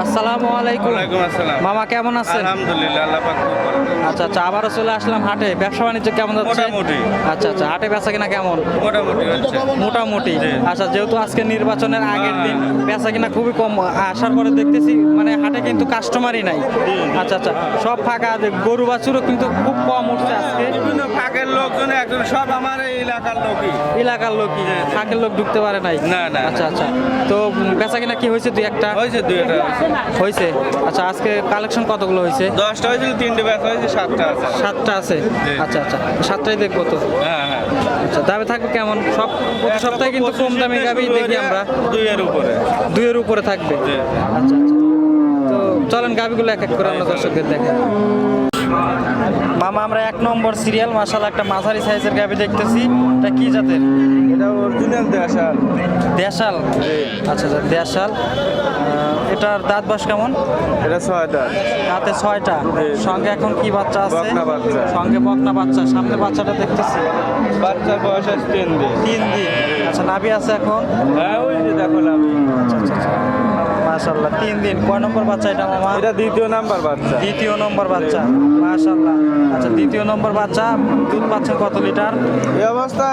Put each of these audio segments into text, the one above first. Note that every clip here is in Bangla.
আসসালামু আলাইকুম। ওয়ালাইকুম আসসালাম। মামা কেমন আছেন? আলহামদুলিল্লাহ, আল্লাহ পাক খুব ভালো। আচ্ছা আচ্ছা, আবারও চলে আসলাম হাটে। ব্যবসা বাণিজ্য কেমন যাচ্ছে? মোটামুটি। আচ্ছা আচ্ছা, হাটে বেচা কিনা কেমন? মোটামুটি হচ্ছে। মোটামুটি। জি। আচ্ছা, যেহেতু আজকে নির্বাচনের আগের দিন, বেচা কিনা খুবই কম। আসার পরে দেখতেছি মানে হাটে কিন্তু কাস্টমারই নাই। আচ্ছা আচ্ছা, সব ফাঁকা। গরু বাছুরও কিন্তু খুব কম উঠছে আজকে। বিভিন্ন ফাঁকের লোকজন একজন সব আমার এই এলাকার লোকই। এলাকার লোকই, ফাঁকের লোক ঢুকতে পারে নাই। না, না, আচ্ছা আচ্ছা, তো বেচা কিনা কি হয়েছে? দুই একটা হয়েছে, দুইটা হয়েছে। হয়েছে। আচ্ছা, আজকে কালেকশন কতগুলো হয়েছে? 10টা হয়েছিল, 3টে ব্যথা হয়েছে, 7টা আছে। 7টা আছে। জি। আচ্ছা আচ্ছা, 7টাই দেখবো তো। হ্যাঁ হ্যাঁ। আচ্ছা, দামে থাকবে কেমন? সব প্রতি সপ্তাহে কিন্তু কম দামি গাবি দেখি আমরা। 2-এর উপরে। 2-এর উপরে থাকবে। জি। আচ্ছা আচ্ছা, তো চলেন গাবিগুলো এক এক করে আমরা দর্শকদের দেখেন। মামা, আমরা 1 নম্বর সিরিয়াল মাশাআল্লাহ একটা মাঝারি সাইজের গাবি দেখতেছি। এটা কি জাতের? এটা অরিজিনাল দেশাল। দেশাল। আচ্ছা আচ্ছা, দেশাল। এটার দাঁত বয়স কেমন? এটা 6টা। দাঁতে 6টা। সঙ্গে এখন কি বাচ্চা আছে? বকনা বাচ্চা। সঙ্গে বকনা বাচ্চা। সামনে বাচ্চাটা দেখতেছি বাচ্চার বয়স আছে 3 দিন। 3 দিন। আচ্ছা, নাভি আছে এখন? হ্যাঁ, ওই যে দেখুন আমি। মাশাআল্লাহ, 3 দিন। কয় নম্বর বাচ্চা এটা মামা? এটা 2য় নাম্বার বাচ্চা। 2য় নম্বর বাচ্চা। মাশাআল্লাহ। আচ্ছা, 2য় নম্বর বাচ্চা। দুধ পাচ্ছেন কত লিটার? এই অবস্থা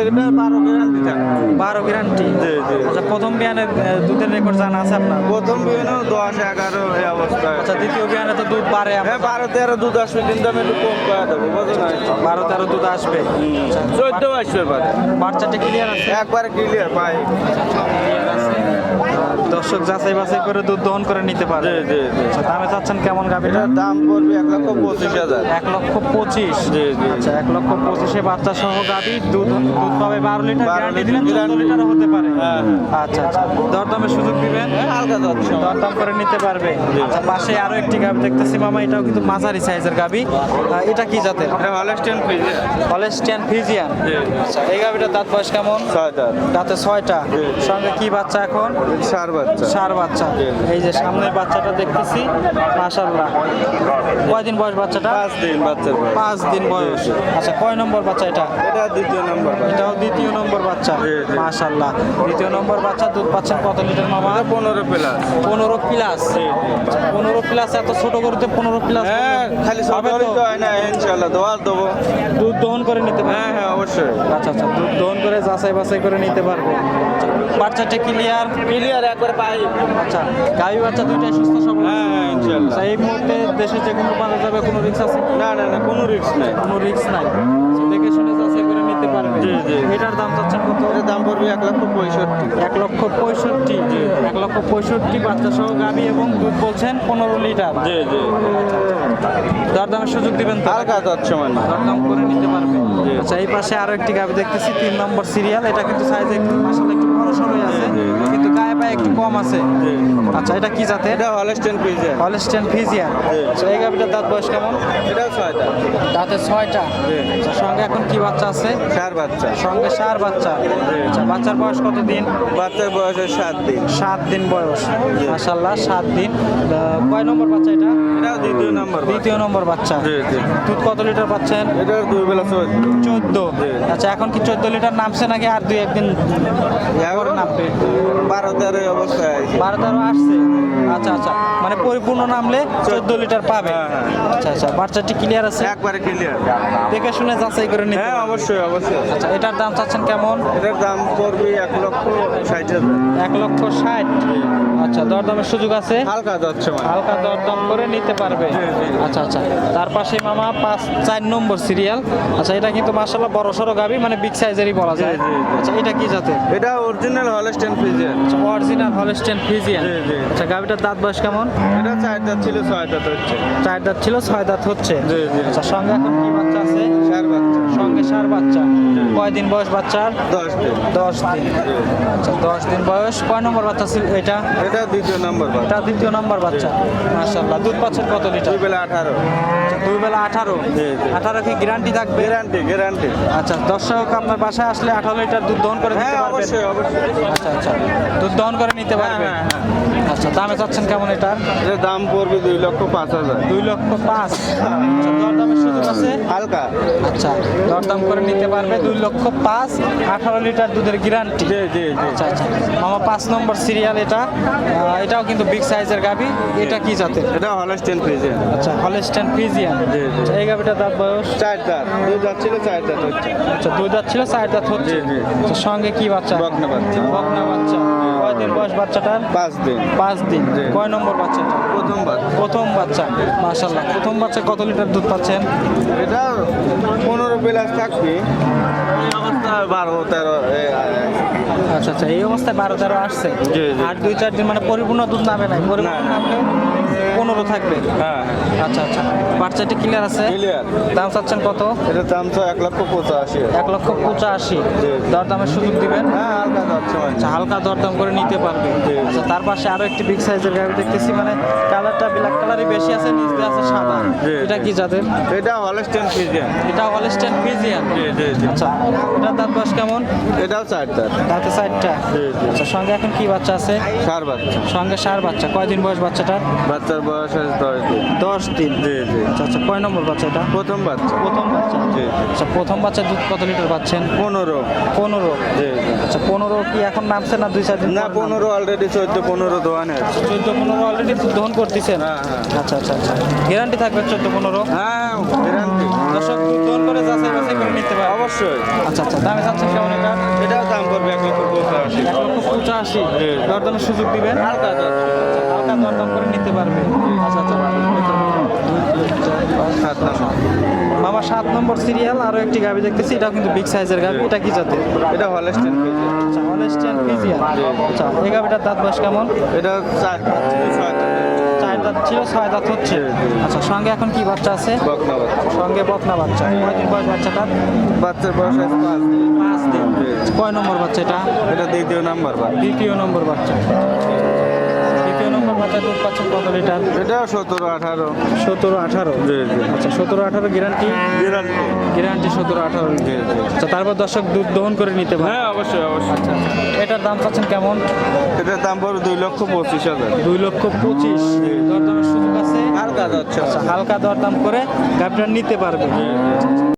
এটা 12 গ্যারান্টি থাকে। 12 গ্যারান্টি। জি, জি। আচ্ছা, প্রথম বিয়ানের দুধের রেকর্ড জানা আছে আপনার? প্রথম বিয়ানো 10-11 এই অবস্থায়। আচ্ছা, দ্বিতীয় বিয়ানে তো দুধ বাড়ে। হ্যাঁ, 12-13 দুধ আসবে, কিন্তু আমি একটু কম করে দেবো, বুঝো না? 12-13 দুধ আসবে। আচ্ছা, 14 আসবে পারে। বাচ্চাটা ক্লিয়ার আছে? একবারে ক্লিয়ার পাই। ক্লিয়ার আছে। দর্শক যাচাই বাছাই করে দুধ দহন করে নিতে পারে। জি, জি, জি। আচ্ছা, দামে চাচ্ছেন কেমন গাবিটা? এটার দাম পড়বে 1,25,000। 1,25,000। জি, জি। আচ্ছা, 1,25,000 বাচ্চা সহ গাবি। দুধ পাবে 12 লিটার। 12 গ্যারান্টি দিলেন 14 guarantee। লিটারও হতে পারে। হ্যাঁ, হ্যাঁ। আচ্ছা আচ্ছা, দরদামের সুযোগ দিবেন? হালকা যাচ্ছে। দরদাম করে নিতে পারবে। আচ্ছা, পাশে আরো একটি গাবি দেখতেছি মামা। এটাও কিন্তু মাঝারি সাইজের গাবি। এটা কি জাতের? এটা হলস্টেইন ফ্রিজিয়ান। Holstein Friesian. জি। আচ্ছা, এই গাবিটার দাঁত বয়স কেমন? 6টা। দাঁতে 6টা। জি। সঙ্গে কি বাচ্চা এখন? সার বাচ্চা। ষাঁড় বাচ্চা। জি। এই যে সামনের বাচ্চাটা দেখতেছি। মাশাআল্লাহ। কয়দিন বয়স বাচ্চাটা? 5 দিন বাচ্চার বয়স। 5 দিন বয়স। আচ্ছা, কয় নম্বর বাচ্চা এটা? এটা 2য় নাম্বার বাচ্চা। এটাও 2য় নম্বর বাচ্চা। জি, জি। মাশাআল্লাহ, 2য় নম্বর বাচ্চা। দুধ পাচ্ছেন কত লিটার মামা? এটা 15 প্লাস। 15 প্লাস। 15 প্লাস। এত ছোট গরুতে 15 প্লাস? হ্যাঁ, খালি সরকারি তো হয় না, ইনশাআল্লাহ দোয়া দেবো। দুধ দহন করে নিতে পারবে? হ্যাঁ হ্যাঁ, অবশ্যই। আচ্ছা আচ্ছা, দুধ দহন করে যাচাই বাছাই করে নিতে পারবে। আচ্ছা, বাচ্চাটা ক্লিয়ার? ক্লিয়ার একবার পাই। আচ্ছা, গাভী বাচ্চা দুইটাই সুস্থ সবল? হ্যাঁ হ্যাঁ, ইনশাআল্লাহ। আচ্ছা, এই মুহূর্তে দেশে যে কোনো পাওয়া যাবে, কোনো রিস্ক আছে? না না না, কোনো রিস্ক নাই। কোনো রিস্ক নাই। আচ্ছা, দেখে শুনে যাচাই করে নিতে পারবে। জি, জি। এটার দাম চাচ্ছেন কত? এটার দাম পড়বে 1,65,000। 1,65,000। 1,65,000 বাচ্চা সহ গাভী এবং দুধ বলছেন 15 লিটার। জি জি। দরদামের সুযোগ দিবেন তো? হালকা যাচ্ছে মানে। দরদাম করে নিতে পারবে। জি। আচ্ছা, এই পাশে আরো একটি গাভী দেখতেছি, 3 নম্বর সিরিয়াল। এটা কিন্তু সাইজে একটু মাশাআল্লাহ একটু বড় সরই আছে, জি, জি। কিন্তু গায়ে পায়ে একটু কম আছে। জি। আচ্ছা, এটা কি জাতের? এটা হলস্টেইন ফ্রিজিয়ান। Holstein Friesian. জি। আচ্ছা, এই গাভীটার দাঁত বয়স কেমন? এটাও 6টা। দাঁতে 6টা। জি। আচ্ছা, সঙ্গে এখন কি বাচ্চা আছে? সার বাচ্চা। সঙ্গে ষাঁড় বাচ্চা। আচ্ছা, বাচ্চার বয়স কত দিন? বাচ্চার বয়স 7 দিন। 7 দিন বয়স। মাশাআল্লাহ, 7 দিন। কয় নম্বর বাচ্চা এটা? এটাও 2য় নাম্বার বাচ্চা। 2য় নম্বর বাচ্চা। জি জি। দুধ কত লিটার পাচ্ছেন? এটার 2 বেলা 14। 14। জি। আচ্ছা, এখন কি 14 লিটার নামছে নাকি আর 2-1 দিন পরে নামবে? 12-13 অবস্থায় আছে। 12-13 আসছে। আচ্ছা আচ্ছা, মানে পরিপূর্ণ নামলে 14 লিটার পাবে। হ্যাঁ, হ্যাঁ। আচ্ছা আচ্ছা, বাচ্চাটি ক্লিয়ার আছে? একবারে ক্লিয়ার। দেখে শুনে যাচাই করে নিতে হ্যাঁ, হবে। অবশ্যই অবশ্যই। আচ্ছা, এটার দাম চাচ্ছেন কেমন? এটার দাম পড়বে 1,60,000। 1,60,000। আচ্ছা, দরদামের সুযোগ আছে? হালকা যাচ্ছে মানে। হালকা দরদাম করে নিতে পারবে। জি, জি। আচ্ছা আচ্ছা, তার পাশে মামা 4 নম্বর সিরিয়াল। আচ্ছা, এটা কিন্তু মাশাআল্লাহ বড় সড়ো গাভী, মানে বিগ সাইজেরই বলা যায়। জি, জি, জি। আচ্ছা, এটা কি জাতের? এটা অরিজিনাল হলস্টেইন ফ্রিজিয়ান। আচ্ছা, অরিজিনাল হলস্টিয়ান ফ্রিজিয়ান। জি, জি। আচ্ছা, গাভীটার দাঁত বয়স কেমন? এটা 4 দাঁত ছিল, 6 দাঁত হচ্ছে। 4 দাঁত ছিল, 6 দাঁত হচ্ছে। জি, জি। আচ্ছা, সঙ্গে এখন কি বাচ্চা আছে? সার বাচ্চা। সঙ্গে ষাঁড় বাচ্চা। কয় দিন বয়স বাচ্চার? 10 দিন। 10 দিন। আচ্ছা, 10 দিন বয়স। কয় নম্বর বাচ্চা ছিল এটা? এটা 2য় নাম্বার বাচ্চা। এটা 2য় নম্বর বাচ্চা। মাশাআল্লাহ, দুধ পাচ্ছেন কত লিটার? 2 বেলা 18। আচ্ছা, 2 বেলা 18। জি, জি। 18 কি গ্যারান্টি থাকবে? Guarantee guarantee. আচ্ছা, দর্শক আপনার বাসায় আসলে 18 লিটার দুধ দহন করে দিতে হ্যাঁ, পারবেন? অবশ্যই অবশ্যই। আচ্ছা আচ্ছা, দুধ দহন দহন করে নিতে পারবে। হ্যাঁ, আচ্ছা, দামে চাচ্ছেন কেমন এটার? এর দাম পড়বে 2,05,000। 2,05,000। আচ্ছা, দরদামের সুযোগ আছে? হালকা। আচ্ছা, দরদাম করে নিতে পারবে। 2,05,000, 18 লিটার দুধের গ্যারান্টি। জি জি জি। আচ্ছা আচ্ছা মামা 5 নম্বর সিরিয়াল এটা। এটাও কিন্তু বিগ সাইজের গাভি। এটা কি জাতের? এটা হলস্টেইন ফ্রিজিয়ান। আচ্ছা, হলস্টেইন ফ্রিজিয়ান। জি, জি। আচ্ছা, এই গাভিটার দাঁত বয়স? 4 দাঁত। দুধ যাচ্ছিল 4 দাঁত হচ্ছে। আচ্ছা, 2 দাঁত ছিল, 4 দাঁত হচ্ছে। জি, জি। আচ্ছা, সঙ্গে কি বাচ্চা? বকনা বাচ্চা। বকনা বাচ্চা। কয়দিন বয়স বাচ্চাটার? 5 দিন। 5 দিন। জি। কয় নম্বর বাচ্চা এটা? প্রথম বাচ্চা। প্রথম বাচ্চা। মাশাআল্লাহ, প্রথম বাচ্চা কত লিটার দুধ পাচ্ছেন? এটা 15 প্লাস থাকবে। এই অবস্থায় 12-13 আচ্ছা আচ্ছা, এই অবস্থায় 12-13 আসছে। জি, জি। আর 2-4 দিন মানে পরিপূর্ণ দুধ নামে নাই, পরিপূর্ণ না, না। নামলে 15 থাকবে। হ্যাঁ আচ্ছা আচ্ছা, বাচ্চাটি ক্লিয়ার আছে? ক্লিয়ার। দাম চাচ্ছেন কত? এটার দাম তো 1,85,000। 1,85,000। জি। দরদামের সুযোগ দিবেন? হ্যাঁ হালকা যাচ্ছে মানে। আচ্ছা, হালকা দরদাম করে নিতে পারবে। জি। আচ্ছা, তার পাশে আরো একটি বিগ সাইজের গাড়ি দেখতেছি, মানে কালারটা ব্ল্যাক কালারই বেশি আছে, নিচ দিয়ে আছে সাদা। জি। এটা কি জাতের? এটা হলস্টেইন ফ্রিজিয়ান। এটা হলস্টেইন ফ্রিজিয়ান। জি জি জি। আচ্ছা, এটার দাঁত বয়স কেমন? এটাও 4 দাঁত। দাঁতে 4টা। জি, জি। আচ্ছা, সঙ্গে এখন কি বাচ্চা আছে? সার বাচ্চা। সঙ্গে ষাঁড় বাচ্চা। কয়দিন বয়স বাচ্চাটার? বাচ্চার বয়স আছে 10 দিন। 10 দিন। জি জি। আচ্ছা আচ্ছা, কয় নম্বর বাচ্চা এটা? প্রথম বাচ্চা। প্রথম বাচ্চা। জি জি। আচ্ছা, প্রথম বাচ্চা দুধ কত লিটার পাচ্ছেন? 15। 15। জি জি। আচ্ছা, 15 কি এখন নামছে না 2-4 দিন? না 15 অলরেডি 14-15 দোয়ানে আছে। 14-15 অলরেডি দহন করতেছেন? হ্যাঁ, হ্যাঁ। আচ্ছা আচ্ছা আচ্ছা, গ্যারান্টি থাকবে 14-15? হ্যাঁ গ্যারান্টি। দর্শক দুধ দহন করে যাচাই বাছাই করে নিতে পারবে। অবশ্যই। আচ্ছা আচ্ছা, দামে চাচ্ছেন কেমন এটা? এটাও দাম করবে 1,85,000। 1,85,000। জি। দরদামের সুযোগ দিবেন? হালকা যাচ্ছে। হালকা দরদাম করে নিতে পারবে। আচ্ছা আচ্ছা, 7 নম্বর। মামা 7 নম্বর সিরিয়াল আরো একটি গাভি দেখতেছি, এটাও কিন্তু বিগ সাইজের গাভি। এটা কি জাতের? এটা হলস্টেইন ফ্রিজিয়ান। আচ্ছা, হলস্টেইন ফ্রিজিয়ান। আচ্ছা, এই গাভিটার দাঁত বয়স কেমন? এটা 4 দাঁত ছিল 6 দাঁত। 4 দাঁত ছিল, 6 দাঁত হচ্ছে। জি, জি। আচ্ছা, সঙ্গে এখন কি বাচ্চা আছে? বকনা বাচ্চা। সঙ্গে বকনা বাচ্চা। কয়দিন বয়স বাচ্চাটার? বাচ্চার বয়স আছে 5 দিন। 5 দিন। জি। কয় নম্বর বাচ্চা এটা? এটা দ্বিতীয় নাম্বার বাচ্চা। দ্বিতীয় নম্বর বাচ্চা। দ্বিতীয় নম্বর বাচ্চা দুধ পাচ্ছেন কত লিটার? এটা 17-18। 17-18। জি জি। আচ্ছা, 17-18 গ্যারান্টি? গ্যারান্টি। গ্যারান্টি 17-18। জি জি। আচ্ছা, তারপর দর্শক দুধ দহন করে নিতে পারে। হ্যাঁ অবশ্যই অবশ্যই। আচ্ছা, এটার দাম চাচ্ছেন কেমন? এটার দাম পড়বে 2,25,000। 2,25,000। দরদামের সুযোগ আছে? হালকা যাচ্ছে। আচ্ছা, হালকা দরদাম করে গাভিটা নিতে পারবে।